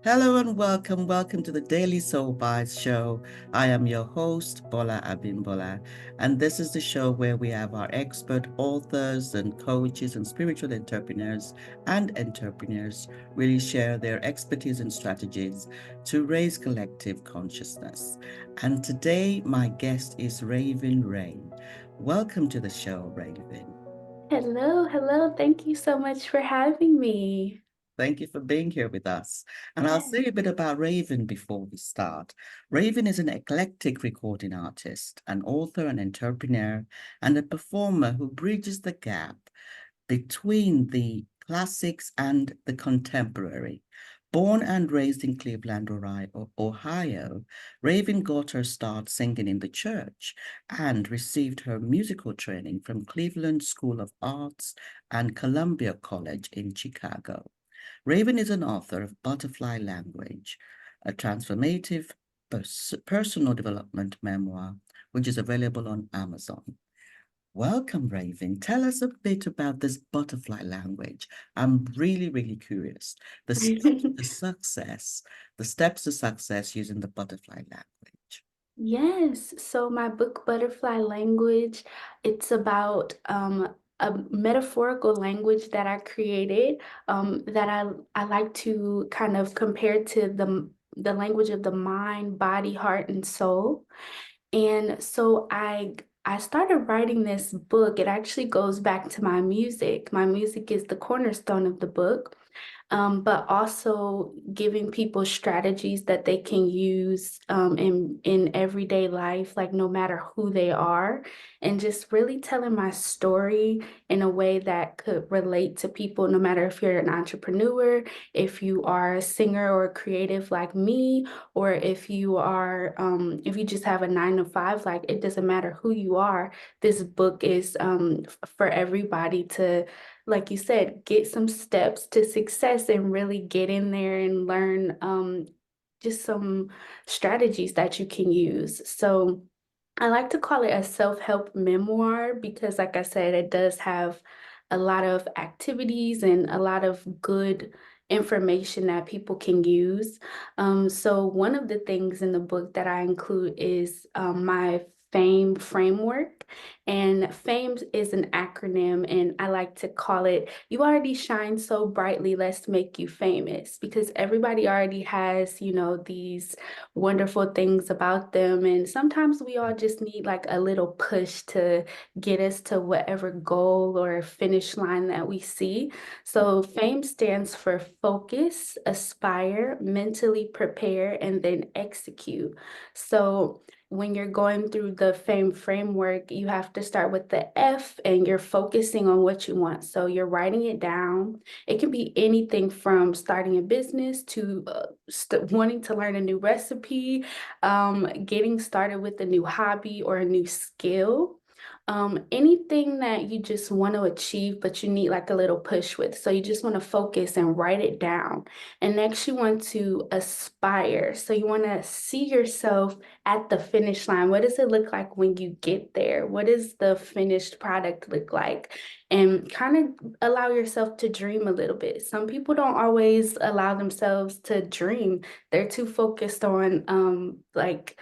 Hello and welcome to the Daily Soul Bytes show. I am your host, Bola Abimbola, and this is the show where we have our expert authors and coaches and spiritual entrepreneurs really share their expertise and strategies to raise collective consciousness. And today, my guest is Raven Rae. Welcome to the show, Raven. Hello. Thank you so much for having me. Thank you for being here with us. And I'll Yes. say a bit about Raven before we start. Raven is an eclectic recording artist, an author, an entrepreneur, and a performer who bridges the gap between the classics and the contemporary. Born and raised in Cleveland, Ohio, Raven got her start singing in the church and received her musical training from Cleveland School of Arts and Columbia College in Chicago. Raven is an author of Butterfly Language, a transformative personal development memoir, which is available on Amazon. Welcome, Raven. Tell us a bit about this butterfly language. I'm really curious. The steps to success using the butterfly language. Yes. So my book, Butterfly Language, it's about a metaphorical language that I created that I like to kind of compare to the language of the mind, body, heart, and soul. And so I started writing this book. It actually goes back to my music. My music is the cornerstone of the book, but also giving people strategies that they can use in everyday life, like no matter who they are, and just really telling my story in a way that could relate to people, no matter if you're an entrepreneur, if you are a singer or a creative like me, or if you just have a 9 to 5, like it doesn't matter who you are. This book is for everybody to, like you said, get some steps to success and really get in there and learn just some strategies that you can use. So I like to call it a self-help memoir because, like I said, it does have a lot of activities and a lot of good information that people can use. So one of the things in the book that I include is my FAME framework. And FAME is an acronym, and I like to call it, You Already Shine So Brightly, Let's Make You Famous, because everybody already has, these wonderful things about them. And sometimes we all just need like a little push to get us to whatever goal or finish line that we see. So FAME stands for focus, aspire, mentally prepare, and then execute. So when you're going through the FAME framework, you have to start with the F and you're focusing on what you want. So you're writing it down. It can be anything from starting a business to wanting to learn a new recipe, getting started with a new hobby or a new skill. Anything that you just want to achieve, but you need like a little push with. So you just want to focus and write it down. And next, you want to aspire. So you want to see yourself at the finish line. What does it look like when you get there? What does the finished product look like? And kind of allow yourself to dream a little bit. Some people don't always allow themselves to dream. They're too focused on like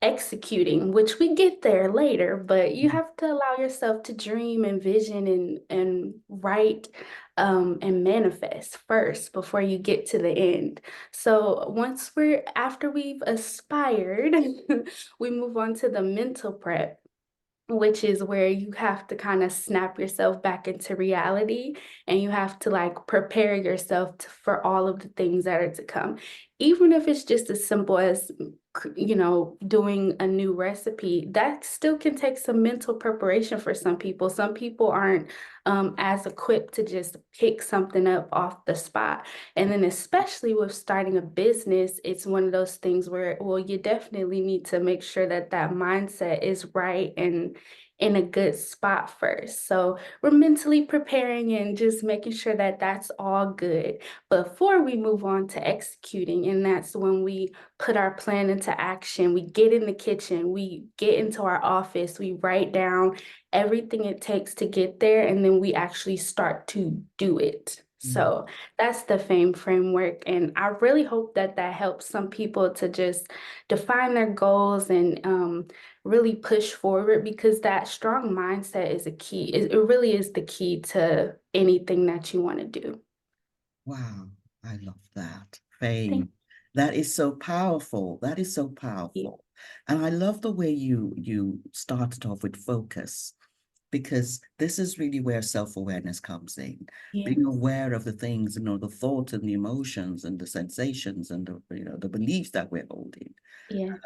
executing, which we get there later, but you have to allow yourself to dream and vision and write and manifest first before you get to the end. So after we've aspired, we move on to the mental prep, which is where you have to kind of snap yourself back into reality and you have to like prepare yourself for all of the things that are to come. Even if it's just as simple as, doing a new recipe, that still can take some mental preparation for some people. Some people aren't as equipped to just pick something up off the spot. And then, especially with starting a business, it's one of those things where, well, you definitely need to make sure that that mindset is right and in a good spot first. So we're mentally preparing and just making sure that that's all good before we move on to executing. And that's when we put our plan into action. We get in the kitchen, we get into our office, we write down everything it takes to get there, and then we actually start to do it. Mm. So that's the fame framework. And I really hope that that helps some people to just define their goals and really push forward, because that strong mindset is a key. It really is the key to anything that you want to do. Wow, I love that. Thank Fame. That is so powerful. That is so you. powerful. And I love the way you started off with focus, because this is really where self-awareness comes in. Yeah. Being aware of the things, the thoughts and the emotions and the sensations and the beliefs that we're holding, Yeah.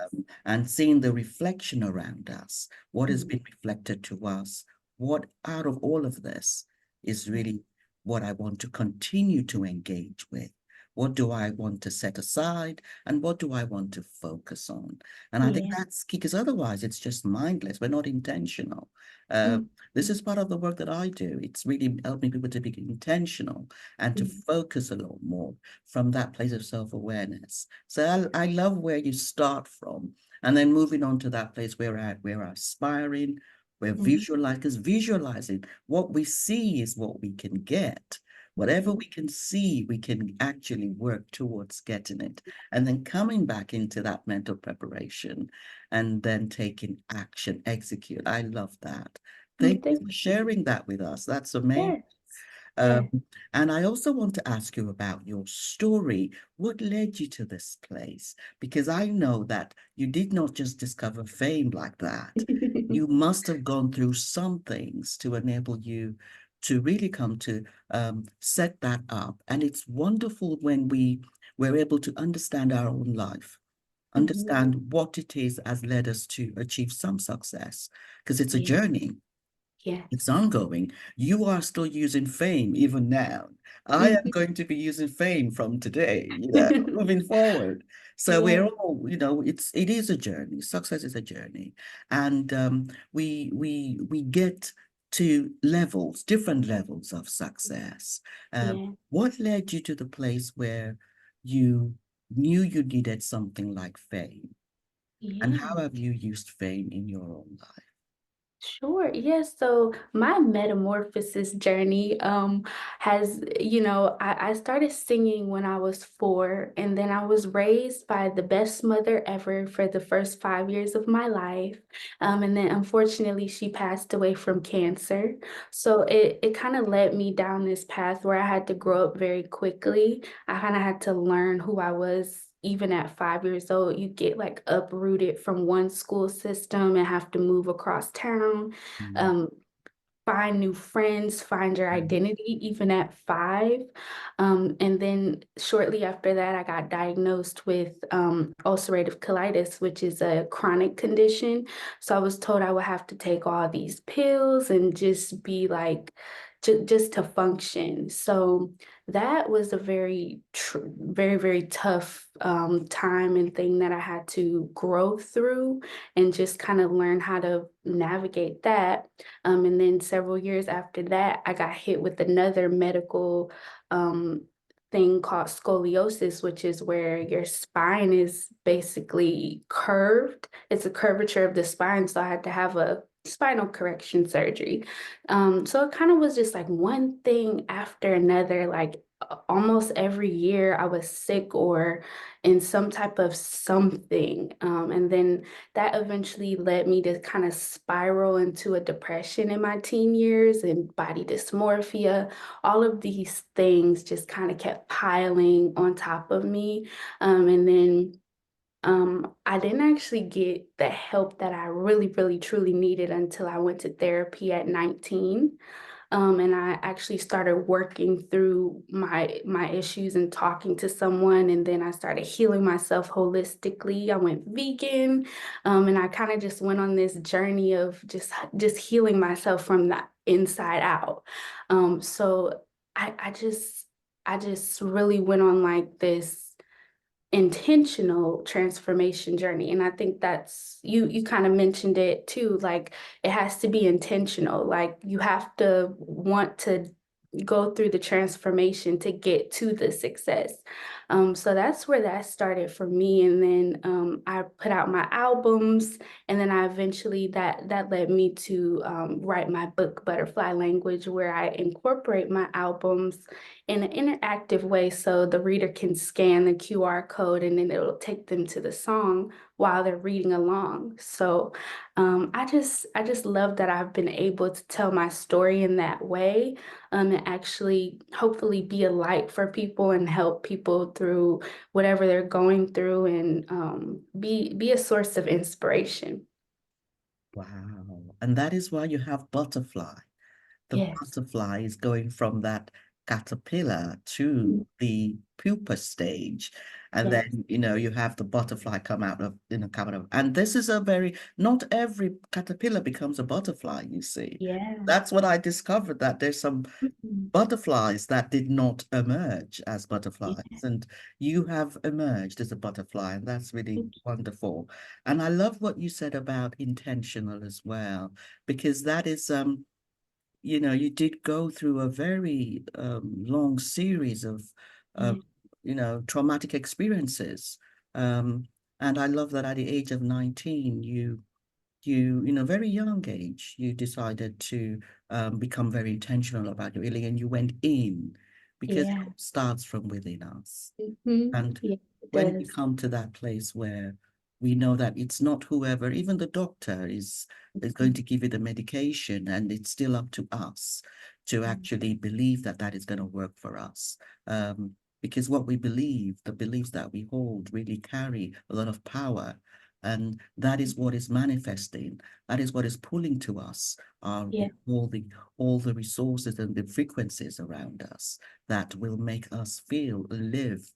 and seeing the reflection around us, what has Mhm. been reflected to us, what out of all of this is Yeah. really what I want to continue to engage with. What do I want to set aside and what do I want to focus on? And I think Yeah. that's key, because otherwise it's just mindless. We're not intentional. Uh, Mhm. this is part of the work that I do. It's really helping people to be intentional and to Mhm. focus a lot more from that place of self-awareness. So I love where you start from, and then moving on to that place where we're aspiring, we're Mhm. visualizing what we see is what we can get. Whatever Mhm. we can see, we can actually work towards getting it. And then coming back into that mental preparation and then taking action, execute. I love that. Thank you Thank for you. sharing that with us. That's amazing. Yes. Um, Yes. and I also want to ask you about your story. What led you to this place? Because I know that you did not just discover fame like that. You must have gone through some things to enable you to really come to set that up. And it's wonderful when we're able to understand our own life, Mhm. understand what it is has led us to achieve some success, because it's a Yeah. journey. Yeah. It's ongoing. You are still using fame even now. I am Mhm. going to be using fame from today, moving forward. So Yeah. we're all, it is a journey. Success is a journey. And we get to levels, different levels of success. Yeah. What led you to the place where you knew you needed something like fame? And Yeah. how have you used fame in your own life? Sure. Yes. So my metamorphosis journey has, I started singing when I was 4, and then I was raised by the best mother ever for the first 5 years of my life. And then unfortunately she passed away from cancer. So it kind of led me down this path where I had to grow up very quickly. I kind of had to learn who I was. Even at 5 years old, you get like uprooted from one school system and have to move across town, Mm. um, find new friends, find your identity, even at 5. And then shortly after that, I got diagnosed with ulcerative colitis, which is a chronic condition. So I was told I would have to take all these pills and just be like, just to function. So that was a very, very tough time and thing that I had to grow through and just kind of learn how to navigate that. And then several years after that, I got hit with another medical thing called scoliosis, which is where your spine is basically curved. It's a curvature of the spine. So I had to have a spinal correction surgery. So it kind of was just like one thing after another, like almost every year I was sick or in some type of something. And then that eventually led me to kind of spiral into a depression in my teen years and body dysmorphia. All of these things just kind of kept piling on top of me. And then I didn't actually get the help that I really, really, truly needed until I went to therapy at 19. And I actually started working through my issues and talking to someone, and then I started healing myself holistically. I went vegan, and I kind of just went on this journey of just healing myself from the inside out. So I just really went on like this intentional transformation journey, and I think that's you kind of mentioned it too, like it has to be intentional, like you have to want to go through the transformation to get to the success. So that's where that started for me. And then I put out my albums, and then I eventually that led me to write my book Butterfly Language, where I incorporate my albums in an interactive way so the reader can scan the QR code and then it'll take them to the song while they're reading along. So I just love that I've been able to tell my story in that way, and actually hopefully be a light for people and help people through whatever they're going through, and be a source of inspiration. Wow. And that is why you have butterfly. The Yes. butterfly is going from that caterpillar to Mm. the pupa stage. And Yes. then, you have the butterfly come out of, and this is a very, not every caterpillar becomes a butterfly, you see. Yeah. That's what I discovered, that there's some Mhm. butterflies that did not emerge as butterflies, Yeah. and you have emerged as a butterfly, and that's really Thank wonderful. And I love what you said about intentional as well, because that is you did go through a very long series of uh, you. traumatic experiences. um, and I love that at the age of 19 you in a very young age, you decided to become very intentional about your healing, and you went in, because it Yeah. all starts from within us. And Yeah, it when we does. come to that place where we know that it's not whoever, even the doctor is going Mhm. to give you the medication, and it's still up to us to actually believe that that is going to work for us. Because what we believe, the beliefs that we hold, really carry a lot of power. And that is what is manifesting. That is what is pulling to us, Yeah. all the resources and the frequencies around us that will make us feel, live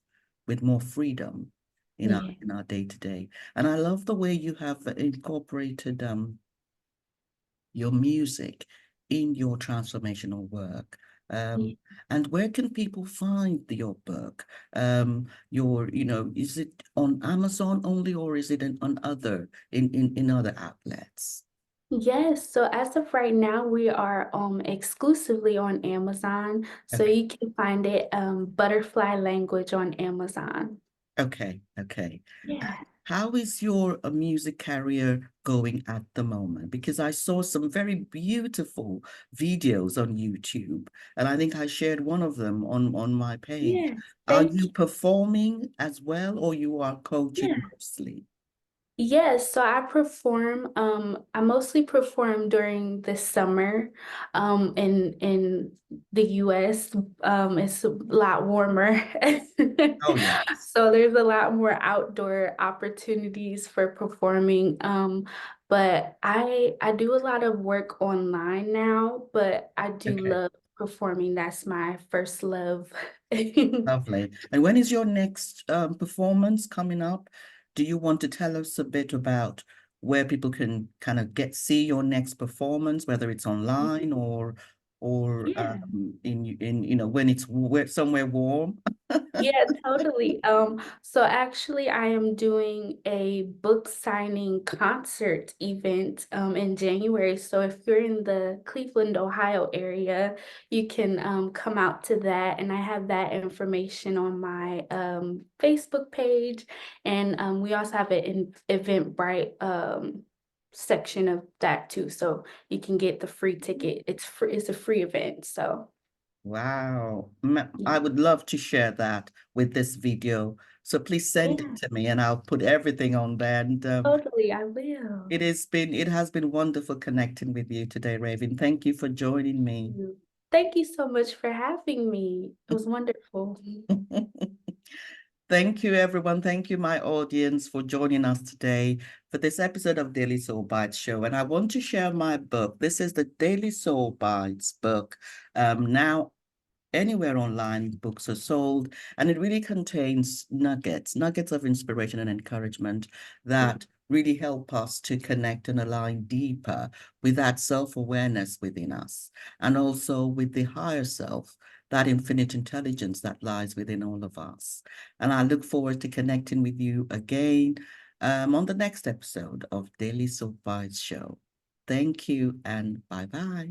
with more freedom in our Yeah. day to day. And I love the way you have incorporated your music in your transformational work. Yeah. Um, and where can people find your book? Is it on Amazon only, or is it on other in other outlets? Yes, so as of right now, we are exclusively on Amazon. So Okay. you can find it Butterfly Language on Amazon. Okay, okay. Yeah. How is your music career going at the moment? Because I saw some very beautiful videos on YouTube, and I think I shared one of them on my page. Yeah. Are Thank you you. performing as well, or you are coaching Yeah. mostly? Yes, so I mostly perform during the summer in the US. It's a lot warmer. Oh, yes. So there's a lot more outdoor opportunities for performing. But I do a lot of work online now, but I do Okay. love performing. That's my first love. Lovely. And when is your next performance coming up? Do you want to tell us a bit about where people can kind of see your next performance, whether it's online or Yeah. in when it's somewhere warm? Yeah, totally. So actually I am doing a book signing concert event in January. So if you're in the Cleveland, Ohio area, you can come out to that. And I have that information on my Facebook page. And we also have an Eventbrite section of that too. So you can get the free ticket. It's free, it's a free event. So Wow. yeah. I would love to share that with this video. So please send it Yeah, to me, and I'll put everything on there. And totally, I will. it has been wonderful connecting with you today, Raven. Thank you for joining me. You. Thank you so much for having me. It was wonderful. Thank you, everyone. Thank you, my audience, for joining us today for this episode of Daily Soul Bites Show. And I want to share my book. This is the Daily Soul Bites book. Now anywhere online books are sold, and it really contains nuggets of inspiration and encouragement that really help us to connect and align deeper with that self-awareness within us, and also with the higher self, that infinite intelligence that lies within all of us. And I look forward to connecting with you again on the next episode of Daily Soap Bites Show. Thank you, and bye-bye.